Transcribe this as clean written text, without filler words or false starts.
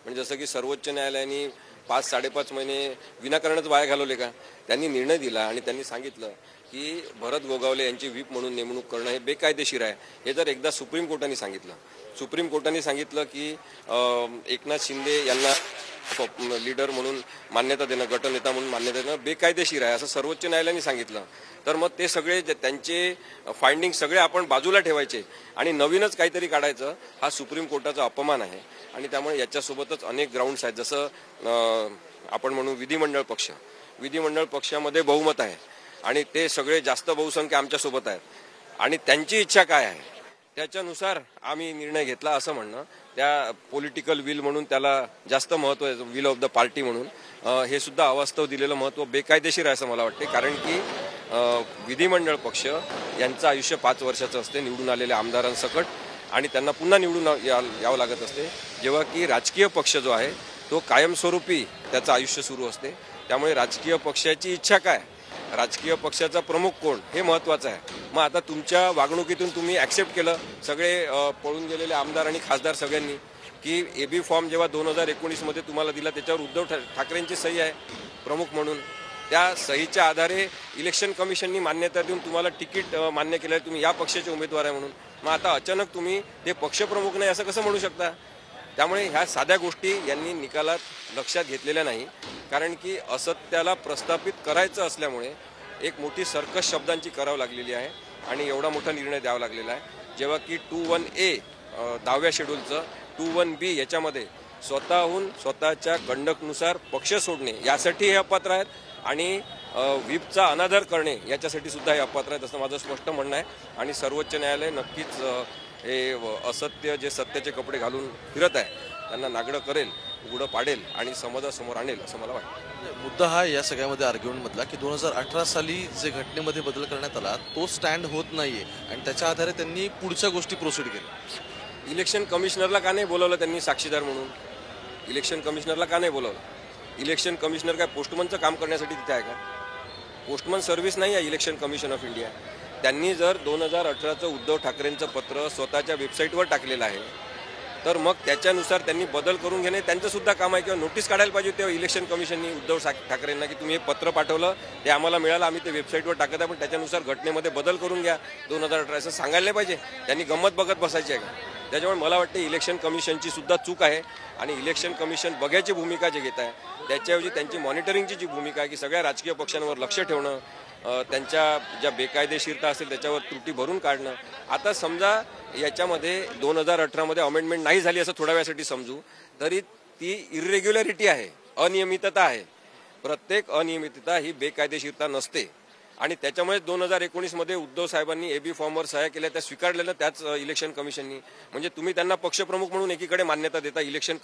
म्हणजे जसं की सर्वोच्च न्यायालयाने 5-5.5 महिने विनाकारणच वाया घालवले का? त्यांनी निर्णय दिला आणि त्यांनी सांगितलं की भरत गोगावले यांची व्हीप म्हणून नेमणूक करणं हे बेकायदेशीर आहे. हे जर एकदा सुप्रीम कोर्टाने सांगितलं, सुप्रीम कोर्टाने सांगितलं की एकनाथ शिंदे यांना लीडर म्हणून मान्यता देणं, गटनेता म्हणून मान्यता देणं बेकायदेशीर आहे असं सर्वोच्च न्यायालयाने सांगितलं, तर मग ते सगळे त्यांचे फाइंडिंग सगळे आपण बाजूला ठेवायचे आणि नवीनच काहीतरी काढायचं, हा सुप्रीम कोर्टाचा अपमान आहे. आणि त्यामुळे याच्यासोबतच अनेक ग्राउंड्स आहेत. जसं आपण म्हणू विधिमंडळ पक्ष, विधिमंडळ पक्षामध्ये बहुमत आहे आणि ते सगळे जास्त बहुसंख्य आमच्यासोबत आहेत आणि त्यांची इच्छा काय आहे त्याच्यानुसार आम्ही निर्णय घेतला असं म्हणणं, त्या पॉलिटिकल विल म्हणून त्याला जास्त महत्त्व आहे, विल ऑफ द पार्टी म्हणून हे सुद्धा अवास्तव दिलेलं महत्त्व बेकायदेशीर आहे असं मला वाटते. कारण की विधिमंडळ पक्ष यांचं आयुष्य 5 वर्षाचं असते निवडून आलेल्या आमदारांसकट आणि त्यांना पुन्हा निवडून यावं लागत असते, जेव्हा की राजकीय पक्ष जो आहे तो कायमस्वरूपी त्याचं आयुष्य सुरू असते. त्यामुळे राजकीय पक्षाची इच्छा काय, राजकीय पक्षाचा प्रमुख कोण हे महत्त्वाचं आहे. मग आता तुमच्या वागणुकीतून तुम्ही ॲक्सेप्ट केलं सगळे पळून गेलेले आमदार आणि खासदार सगळ्यांनी की AB फॉर्म जेव्हा 2019 तुम्हाला दिला त्याच्यावर उद्धव ठाकरेंची सही आहे प्रमुख म्हणून, त्या सहीच्या आधारे इलेक्शन कमिशननी मान्यता देऊन तुम्हाला तिकीट मान्य केलं आहे, तुम्ही या पक्षाचे उमेदवार आहे म्हणून. मग आता अचानक तुम्ही ते पक्षप्रमुख नाही असं कसं म्हणू शकता? त्यामुळे ह्या साध्या गोष्टी यांनी निकालात लक्षात घेतलेल्या नाही. कारण की असत्याला प्रस्थापित करायचं असल्यामुळे एक मोठी सर्कस शब्दांची करावं लागलेली आहे आणि एवढा मोठा निर्णय द्यावा लागलेला आहे. जेव्हा की 21A 10व्या शेड्यूलचं 21B याच्यामध्ये स्वतःच्या कंडक्टनुसार पक्ष सोडणे यासाठी हे अपात्र आहेत आणि व्हीपचा अनादर करणे याच्यासाठी सुद्धा हे अपात्र आहेत असं माझं स्पष्ट म्हणणं आहे. आणि सर्वोच्च न्यायालय नक्कीच हे असत्य जे सत्याचे कपडे घालून फिरत आहे त्यांना नागडं करेल, उघडं पाडेल आणि समाजासमोर आणेल असं मला वाटतं. मुद्दा हा या सगळ्यामध्ये आर्ग्युमेंटमधला की 2018 साली जे घटनेमध्ये बदल करण्यात आला तो स्टँड होत नाहीये आणि त्याच्या आधारे त्यांनी पुढच्या गोष्टी प्रोसीड केल्या. इलेक्शन कमिशनरला का नाही बोलावलं त्यांनी साक्षीदार म्हणून? इलेक्शन कमिशनरला का नाही बोलावलं? इलेक्शन कमिशनर काय पोस्टमनचं काम करण्यासाठी तिथे आहे का? पोस्टमन सर्व्हिस नाही आहे इलेक्शन कमिशन ऑफ इंडिया. त्यांनी जर 2018चं उद्धव ठाकरेंचं पत्र स्वतःच्या वेबसाईटवर टाकलेलं आहे तर मग त्याच्यानुसार त्यांनी बदल करून घेणे त्यांचं सुद्धा काम आहे. किंवा नोटीस काढायला पाहिजे तेव्हा इलेक्शन कमिशननी उद्धव ठाकरेंना की तुम्ही हे पत्र पाठवलं ते आम्हाला मिळालं, आम्ही ते वेबसाईटवर टाकत आहे, पण त्याच्यानुसार घटनेमध्ये बदल करून घ्या 2018 असं सांगायला पाहिजे. त्यांनी गंमत बघत बसायची आहे का? त्याच्यामुळे मला वाटते इलेक्शन कमिशनची सुद्धा चूक आहे आणि इलेक्शन कमिशन बघायची भूमिका जे घेत आहे त्याच्याऐवजी त्यांची मॉनिटरिंगची जी भूमिका आहे की सगळ्या राजकीय पक्षांवर लक्ष ठेवणं, त्यांच्या ज्या बेकायदेशीरता असेल त्याच्यावर त्रुटी भरून काढणं. आता समजा याच्यामध्ये 2018मध्ये अमेंडमेंट नाही झाली असं थोड्या वेळासाठी समजू, तरी ती इर्रेग्युलॅरिटी आहे, अनियमितता आहे. प्रत्येक अनियमितता ही बेकायदेशीरता नसते आणि त्याच्यामुळे 2019मध्ये उद्धव साहेबांनी AB फॉर्मवर सह्या केल्या, त्या स्वीकारलेल्या त्याच इलेक्शन कमिशननी. म्हणजे तुम्ही त्यांना पक्षप्रमुख म्हणून एकीकडे मान्यता देता इलेक्शन